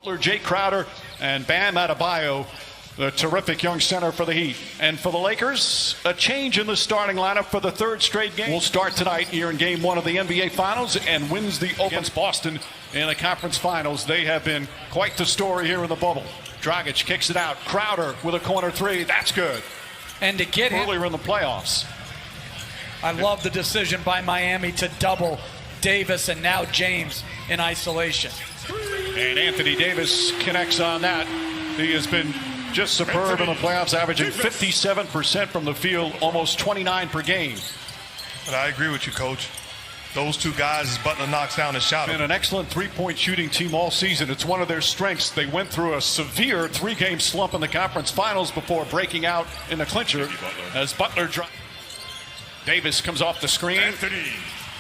Jay Crowder and Bam Adebayo, the terrific young center for the Heat. And for the Lakers, a change in the starting lineup for the third straight game. Will start tonight here in Game 1 of the NBA Finals and wins the against Boston in the Conference Finals. They have been quite the story here in the bubble. Dragic kicks it out. Crowder with a corner three. That's good. And to get him earlier in the playoffs. I love the decision by Miami to double Davis and now James in isolation. And Anthony Davis connects on that. He has been just superb in the playoffs, averaging 57% from the field, almost 29 per game. But I agree with you, Coach. Those two guys, as Butler knocks down the shot. Been an excellent three-point shooting team all season. It's one of their strengths. They went through a severe three-game slump in the conference finals before breaking out in the clincher as Butler drops. Davis comes off the screen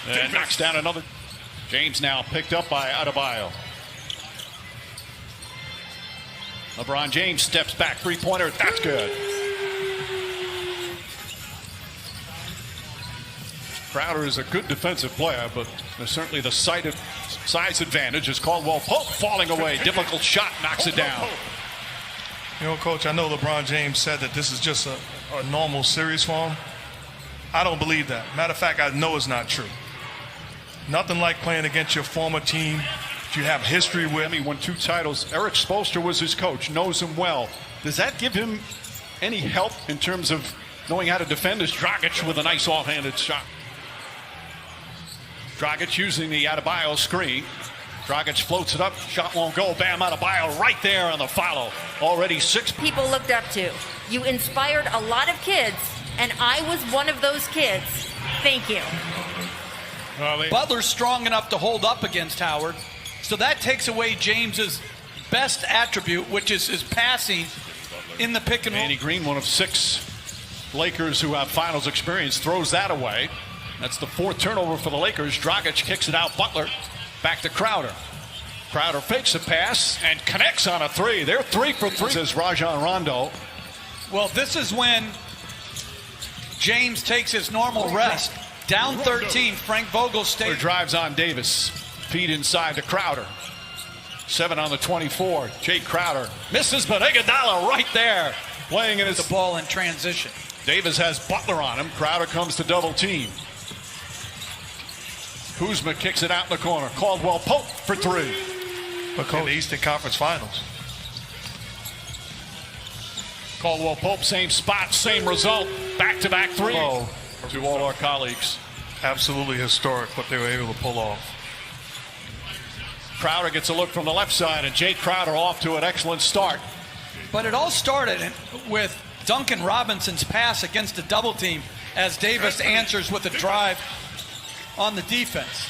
and knocks down another. James now picked up by Adebayo. LeBron James steps back, three-pointer. That's good. Crowder is a good defensive player, but there's certainly the size advantage as Caldwell Pope falling away. Difficult shot, knocks it down. You know, Coach, I know LeBron James said that this is just a normal series for him. I don't believe that. Matter of fact, I know it's not true. Nothing like playing against your former team that you have history with. He won 2 titles. Eric Spoelstra was his coach, knows him well. Does that give him any help in terms of knowing how to defend as Dragic with a nice offhanded shot? Dragic using the Adebayo screen. Dragic floats it up, shot won't go. Bam Adebayo right there on the follow. Already 6 people looked up to. You inspired a lot of kids, and I was one of those kids. Thank you. Butler's strong enough to hold up against Howard, so that takes away James's best attribute, which is his passing in the pick and roll. Danny Green, one of 6 Lakers who have finals experience, throws that away. That's the 4th turnover for the Lakers. Dragic kicks it out. Butler back to Crowder. Crowder fakes a pass and connects on a 3. They're 3 for 3, says Rajon Rondo. Well, this is when James takes his normal rest. Down 13, Frank Vogel stays. Drives on Davis. Feed inside to Crowder. 7 on the 24. Jay Crowder misses, but Iguodala right there. Playing in his the ball in transition. Davis has Butler on him. Crowder comes to double team. Kuzma kicks it out in the corner. Caldwell Pope for 3. In the Eastern Conference Finals. Caldwell Pope, same spot, same result. Back-to-back 3. To all our colleagues. Absolutely historic what they were able to pull off. Crowder gets a look from the left side, and Jay Crowder off to an excellent start. But it all started with Duncan Robinson's pass against a double team as Davis answers with a drive on the defense.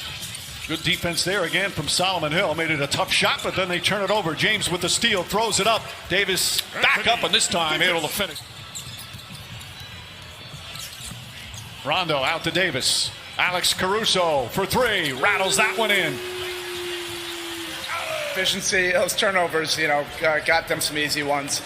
Good defense there again from Solomon Hill. Made it a tough shot, but then they turn it over. James with the steal, throws it up. Davis back up, and this time able to finish. Rondo out to Davis. Alex Caruso for 3. Rattles that one in. Efficiency, those turnovers, got them some easy ones.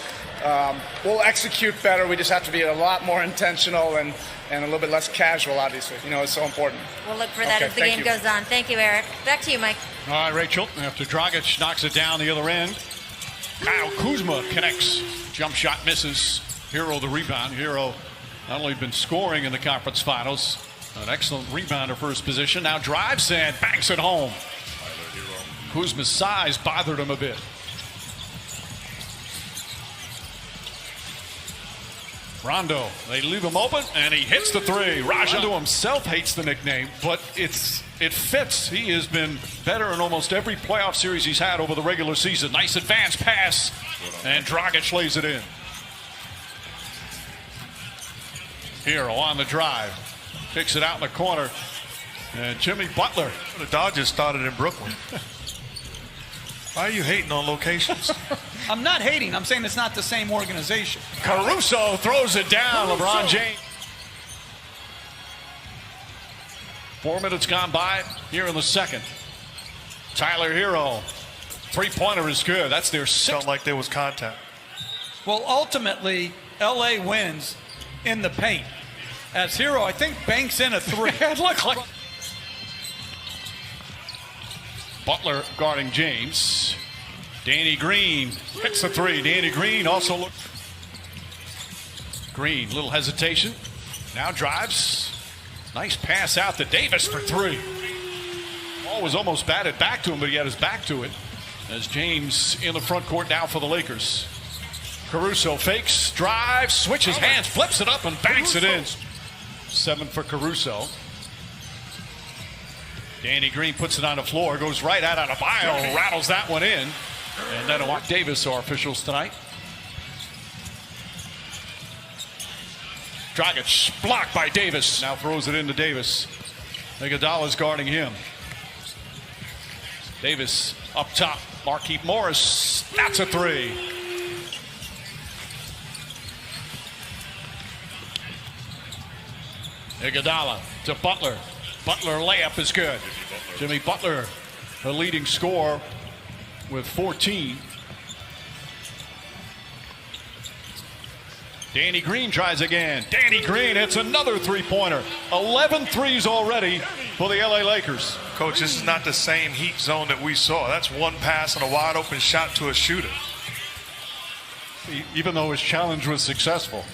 We'll execute better. We just have to be a lot more intentional and a little bit less casual, obviously. It's so important. We'll look for that as the game goes on. Thank you, Eric. Back to you, Mike. All right, Rachel. After Dragic knocks it down the other end, Kyle Kuzma connects. Jump shot misses. Hero the rebound. Hero not only been scoring in the conference finals, an excellent rebounder for his position. Now drives and banks it home. Kuzma's size bothered him a bit. Rondo, they leave him open, and he hits the 3. Rondo himself hates the nickname, but it fits. He has been better in almost every playoff series he's had over the regular season. Nice advance pass, and Dragic lays it in. Hero on the drive. Kicks it out in the corner. And Jimmy Butler. The Dodgers started in Brooklyn. Why are you hating on locations? I'm not hating. I'm saying it's not the same organization. Caruso throws it down. LeBron James. 4 minutes gone by here in the second. Tyler Hero. 3-pointer is good. That's their 6th. Felt like there was contact. Well, ultimately, LA wins in the paint. As Hero, I think, banks in a 3. It looked like Butler guarding James. Danny Green hits the three. Danny Green also looks. Green, little hesitation. Now drives. Nice pass out to Davis for three. Ball was almost batted back to him, but he had his back to it. As James in the front court now for the Lakers. Caruso fakes, drives, switches hands, flips it up and banks it in. 7 for Caruso. Danny Green puts it on the floor, goes right out of Adebayo, rattles that one in. And then Mark Davis, our officials tonight. Dragic blocked by Davis. Now throws it into Davis. Iguodala's guarding him. Davis up top. Markieff Morris. That's a three. Iguodala to Butler. Butler layup is good. Jimmy Butler, the leading scorer with 14. Danny Green tries again. Danny Green hits another three-pointer. 11 threes already for the LA Lakers. Coach, this is not the same Heat zone that we saw. That's one pass and a wide open shot to a shooter. Even though his challenge was successful.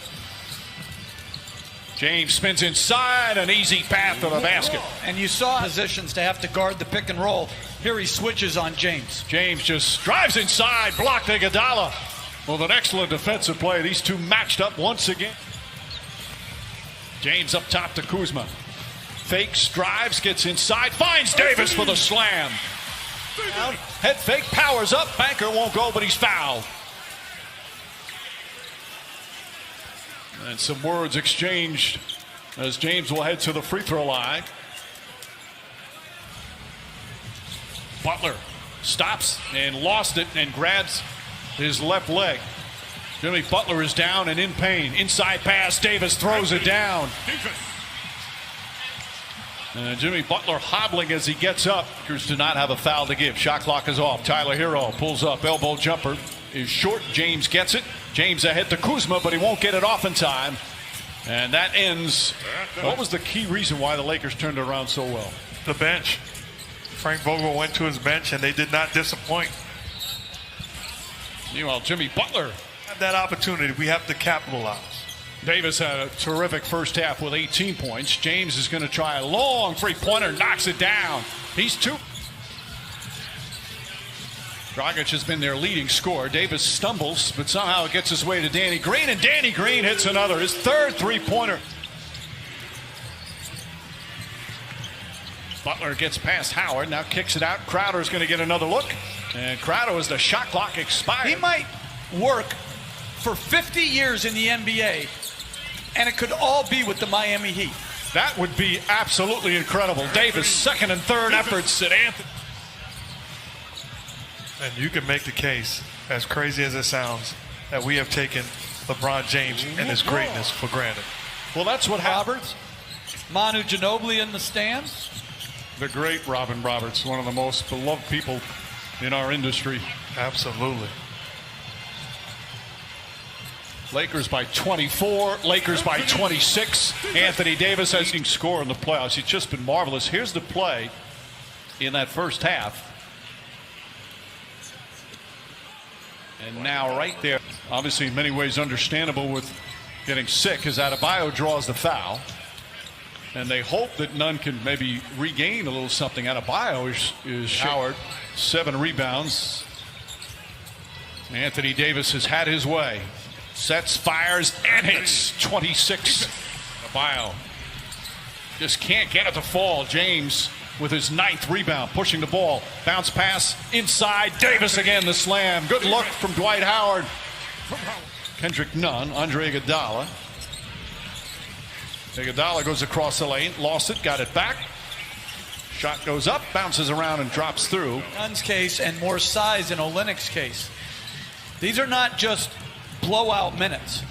James spins inside, an easy path to the basket. And you saw positions to have to guard the pick and roll. Here he switches on James. James just drives inside, blocked Iguodala. With an excellent defensive play. These two matched up once again. James up top to Kuzma. Fakes, drives, gets inside, finds Davis for the slam. Head fake, powers up, Banker won't go, but he's fouled. And some words exchanged as James will head to the free throw line. Butler stops and lost it and grabs his left leg. Jimmy Butler is down and in pain. Inside pass, Davis throws it down. And Jimmy Butler hobbling as he gets up. Lakers do not have a foul to give. Shot clock is off. Tyler Hero pulls up. Elbow jumper is short. James gets it. James ahead to Kuzma, but he won't get it off in time. And that ends. What was the key reason why the Lakers turned it around so well? The bench. Frank Vogel went to his bench, and they did not disappoint. Meanwhile, Jimmy Butler. Have that opportunity. We have to capitalize. Davis had a terrific first half with 18 points. James is going to try a long three-pointer, knocks it down. He's two. Dragic has been their leading scorer. Davis stumbles, but somehow it gets his way to Danny Green, and Danny Green hits another, his third three-pointer. Butler gets past Howard, now kicks it out. Crowder's going to get another look, and Crowder, as the shot clock expires. He might work for 50 years in the NBA, and it could all be with the Miami Heat. That would be absolutely incredible. Davis, second and third efforts at Anthony. And you can make the case, as crazy as it sounds, that we have taken LeBron James and his greatness for granted. Well, that's what Roberts, Manu Ginobili in the stands. The great Robin Roberts, one of the most beloved people in our industry. Absolutely. Lakers by 24, Lakers by 26. Anthony Davis has scored in the playoffs. He's just been marvelous. Here's the play in that first half. And now right there, obviously in many ways understandable with getting sick, as Adebayo draws the foul. And they hope that Nunn can maybe regain a little something. Adebayo is Howard, 7 rebounds. Anthony Davis has had his way. Sets, fires, and hits. 26. Adebayo just can't get it to fall. James with his 9th rebound, pushing the ball. Bounce pass inside. Davis again, the slam. Good look from Dwight Howard. Kendrick Nunn, Andre Iguodala. Iguodala goes across the lane, lost it, got it back. Shot goes up, bounces around, and drops through. Nunn's case and more size in Olynyk's case. These are not just blowout minutes.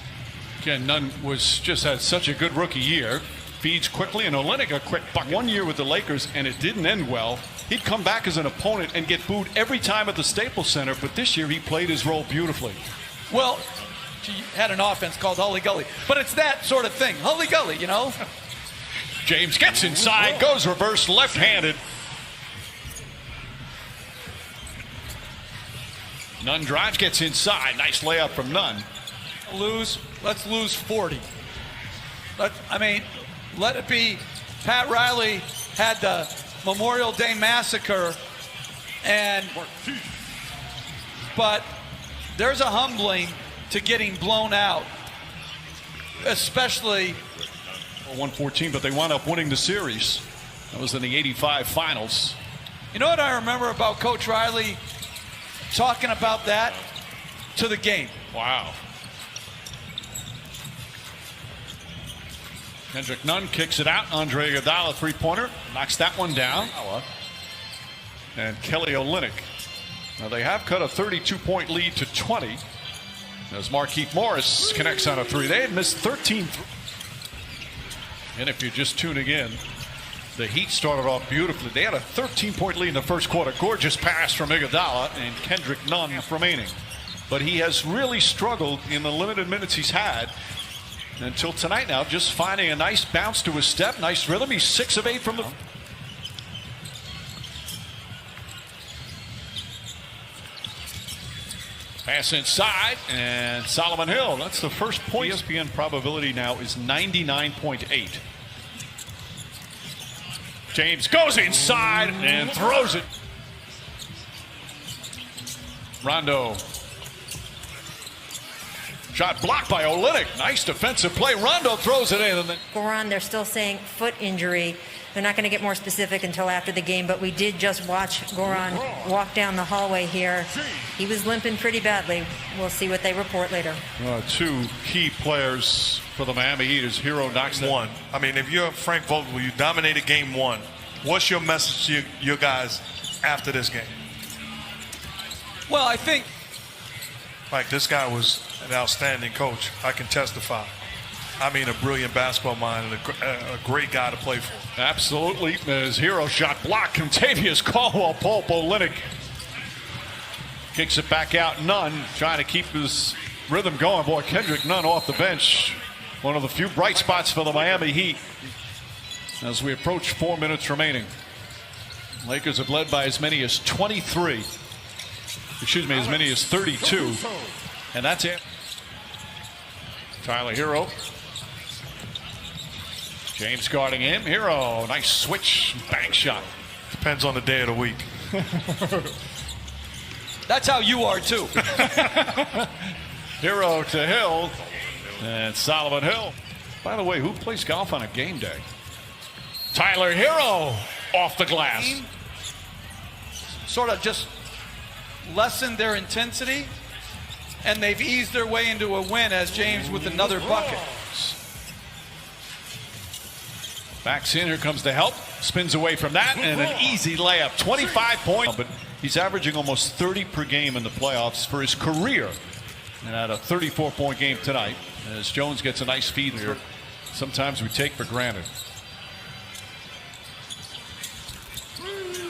Again, Nunn just had such a good rookie year. Feeds quickly, and Olynyk a quick bucket. 1 year with the Lakers, and it didn't end well. He'd come back as an opponent and get booed every time at the Staples Center, but this year he played his role beautifully. Well, he had an offense called Hully Gully, but it's that sort of thing. Hully Gully, you know. James gets inside, goes reverse, left-handed. Nunn drives, gets inside. Nice layup from Nunn. Let's lose 40. Let it be. Pat Riley had the Memorial Day massacre, but there's a humbling to getting blown out, especially 114, but they wound up winning the series. That was in the '85 finals. You know what I remember about Coach Riley talking about that to the game? Wow. Kendrick Nunn kicks it out. Andre Iguodala, three-pointer, knocks that one down. And Kelly Olynyk. Now they have cut a 32-point lead to 20 as Markieff Morris connects on a three. They had missed 13. And if you're just tuning in, the Heat started off beautifully. They had a 13-point lead in the first quarter. Gorgeous pass from Iguodala and Kendrick Nunn remaining. But he has really struggled in the limited minutes he's had until tonight now, just finding a nice bounce to his step, nice rhythm. He's 6 of 8 from the... Pass inside, and Solomon Hill. That's the first point. ESPN probability now is 99.8. James goes inside and throws it. Rondo. Shot blocked by Olynyk. Nice defensive play. Rondo throws it in. And then Goran, they're still saying foot injury. They're not going to get more specific until after the game, but we did just watch Goran walk down the hallway here. He was limping pretty badly. We'll see what they report later. Two key players for the Miami Heat as Hero knocks them. One. I mean, if you're Frank Vogel, you dominated game one. What's your message to your guys after this game? Well, I think Like, this guy was an outstanding coach. I can testify. I mean, a brilliant basketball mind and a great guy to play for. Absolutely. His Hero shot blocked. Contavious Caldwell Pope. Olynyk kicks it back out. Nunn trying to keep his rhythm going. Boy, Kendrick Nunn off the bench. One of the few bright spots for the Miami Heat as we approach 4 minutes remaining. Lakers have led by as many as 23. Excuse me, as many as 32. And that's it. Tyler Hero. James guarding him. Hero, nice switch, bank shot. Depends on the day of the week. that's how you are too. Hero to Hill. And Solomon Hill. By the way, who plays golf on a game day? Tyler Hero off the glass. Sort of just lessened their intensity, and they've eased their way into a win as James with another bucket. Backs in, here comes the help. Spins away from that, and an easy layup. 25 points. But he's averaging almost 30 per game in the playoffs for his career. And had a 34-point game tonight. As Jones gets a nice feed here. Sometimes we take for granted.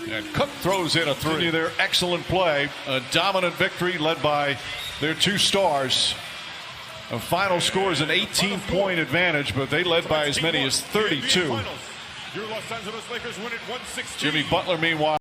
And Cook throws in a three. Their excellent play. A dominant victory led by their two stars. The final score is an 18-point advantage, but they led by as many as 32. Jimmy Butler, meanwhile.